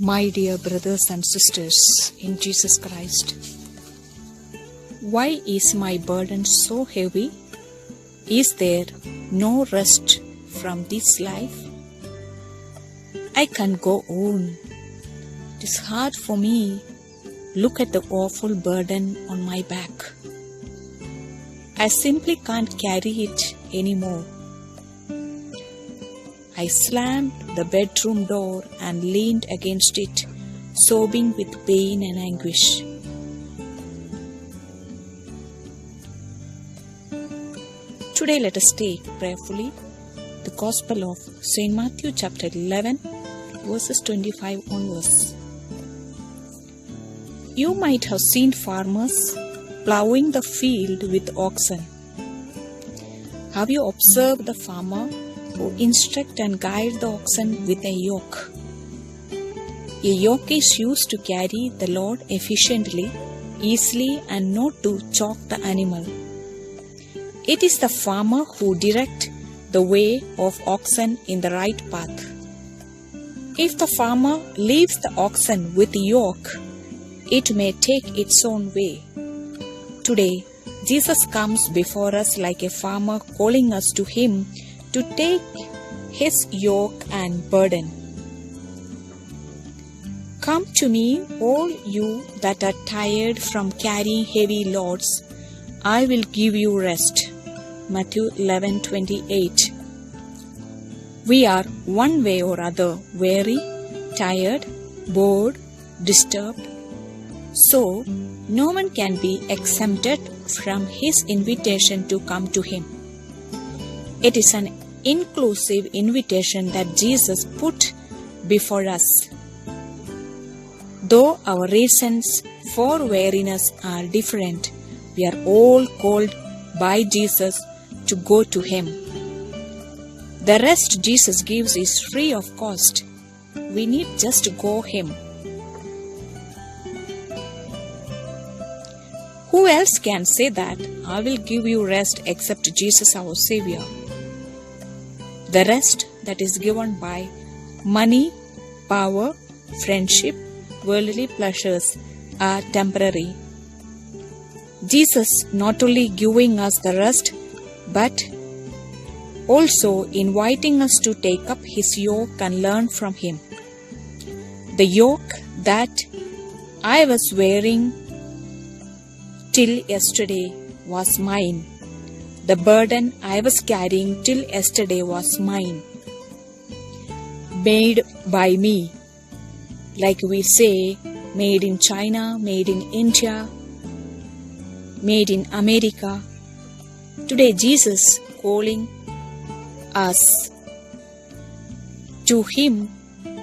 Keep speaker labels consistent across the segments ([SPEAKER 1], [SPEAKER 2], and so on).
[SPEAKER 1] My dear brothers and sisters in Jesus Christ, why is my burden so heavy? Is there no rest from this life? I can't go on. It is hard for me. Look at the awful burden on my back. I simply can't carry it anymore. I slammed the bedroom door and leaned against it, sobbing with pain and anguish. Today let us take prayerfully the Gospel of St. Matthew chapter 11 verses 25 onwards. You might have seen farmers plowing the field with oxen. Have you observed the farmer who instruct and guide the oxen with a yoke? A yoke is used to carry the load efficiently, easily, and not to choke the animal. It is the farmer who directs the way of oxen in the right path. If the farmer leaves the oxen with yoke, it may take its own way. Today, Jesus comes before us like a farmer, calling us to Him to take His yoke and burden. Come to me, all you that are tired from carrying heavy loads. I will give you rest. Matthew 11:28. We are one way or other weary, tired, bored, disturbed. So, no one can be exempted from His invitation to come to Him. It is an inclusive invitation that Jesus put before us. Though our reasons for weariness are different, we are all called by Jesus to go to Him. The rest Jesus gives is free of cost. We need just to go Him. Who else can say that I will give you rest except Jesus our Savior? The rest that is given by money, power, friendship, worldly pleasures are temporary. Jesus not only giving us the rest, but also inviting us to take up His yoke and learn from Him. The yoke that I was wearing till yesterday was mine. The burden I was carrying till yesterday was mine. Made by me. Like we say, made in China, made in India, made in America. Today Jesus calling us to Him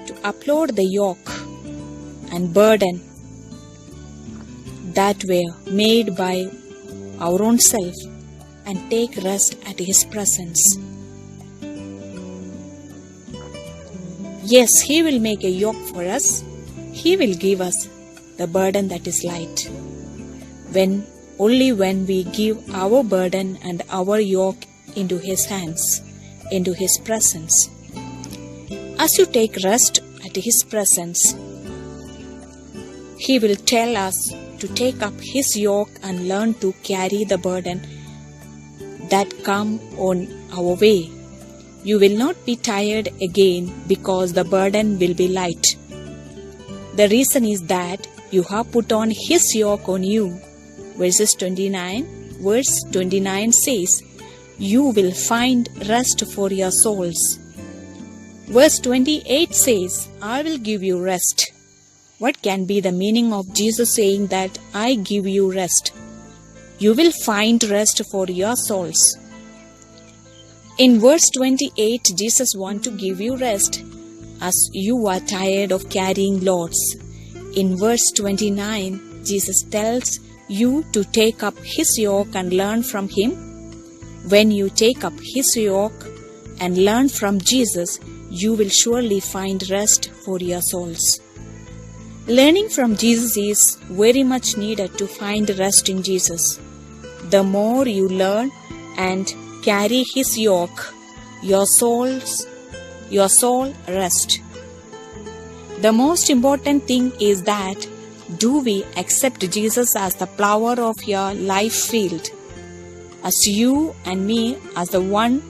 [SPEAKER 1] to upload the yoke and burden that were made by our own self and take rest at His presence. Yes, He will make a yoke for us. He will give us the burden that is light. Only when we give our burden and our yoke into His hands, into His presence. As you take rest at His presence, He will tell us to take up His yoke and learn to carry the burden that come on our way. You will not be tired again because the burden will be light. The reason is that you have put on His yoke on you. Verse 29 says, you will find rest for your souls. Verse 28 says, I will give you rest. What can be the meaning of Jesus saying that I give you rest? You will find rest for your souls. In verse 28, Jesus wants to give you rest as you are tired of carrying loads. In verse 29, Jesus tells you to take up His yoke and learn from Him. When you take up His yoke and learn from Jesus, you will surely find rest for your souls. Learning from Jesus is very much needed to find rest in Jesus. The more you learn and carry His yoke, your soul rest. The most important thing is that do we accept Jesus as the plower of your life field, as you and me as the one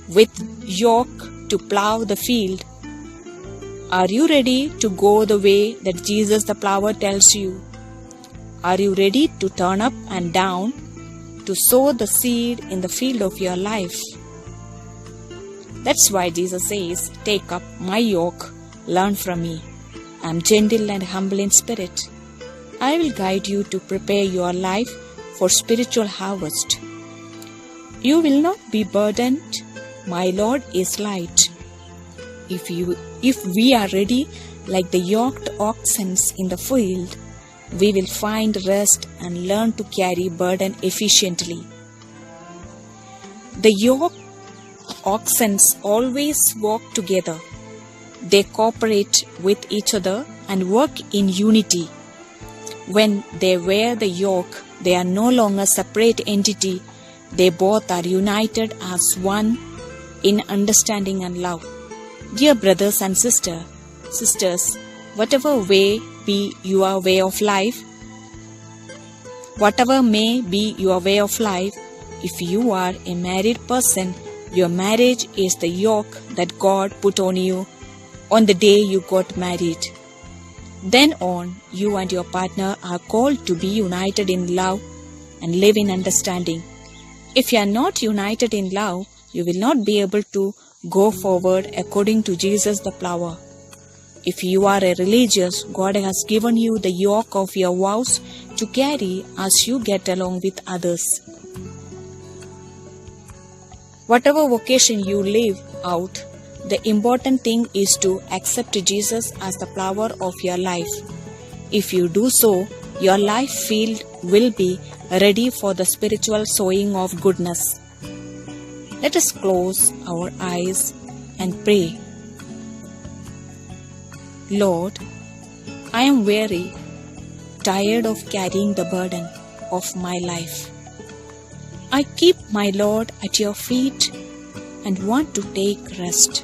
[SPEAKER 1] with yoke to plow the field? Are you ready to go the way that Jesus the plower tells you? Are you ready to turn up and down to sow the seed in the field of your life? That's why Jesus says, "Take up my yoke, learn from me. I am gentle and humble in spirit. I will guide you to prepare your life for spiritual harvest. You will not be burdened. My Lord is light." If we are ready like the yoked oxen in the field, we will find rest and learn to carry burden efficiently. The yoked oxen always walk together. They cooperate with each other and work in unity. When they wear the yoke, they are no longer a separate entity. They both are united as one in understanding and love. Dear brothers and sisters, whatever may be your way of life, if you are a married person, your marriage is the yoke that God put on you on the day you got married. Then on, you and your partner are called to be united in love and live in understanding. If you are not united in love, you will not be able to go forward according to Jesus the plower. If you are a religious, God has given you the yoke of your vows to carry as you get along with others. Whatever vocation you live out, the important thing is to accept Jesus as the plower of your life. If you do so, your life field will be ready for the spiritual sowing of goodness. Let us close our eyes and pray. Lord, I am weary, tired of carrying the burden of my life. I keep my Lord at your feet and want to take rest.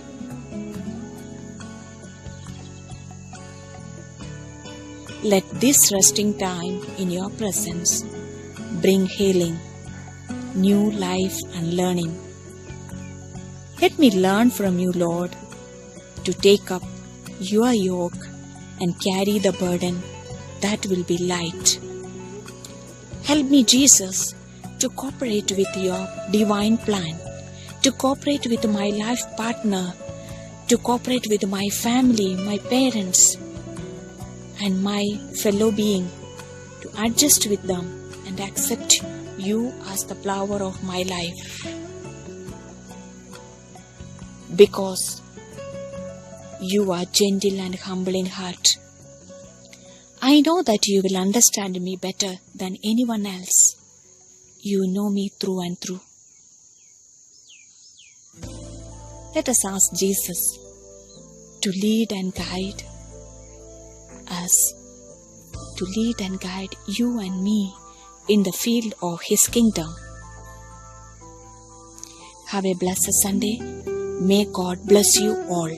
[SPEAKER 1] Let this resting time in your presence bring healing, new life and learning. Let me learn from you, Lord, to take up your yoke and carry the burden that will be light. Help me, Jesus, to cooperate with your divine plan, to cooperate with my life partner, to cooperate with my family, my parents, and my fellow being, to adjust with them and accept you as the plower of my life. Because you are gentle and humble in heart, I know that you will understand me better than anyone else. You know me through and through. Let us ask Jesus to lead and guide us, to lead and guide you and me in the field of His kingdom. Have a blessed Sunday. May God bless you all.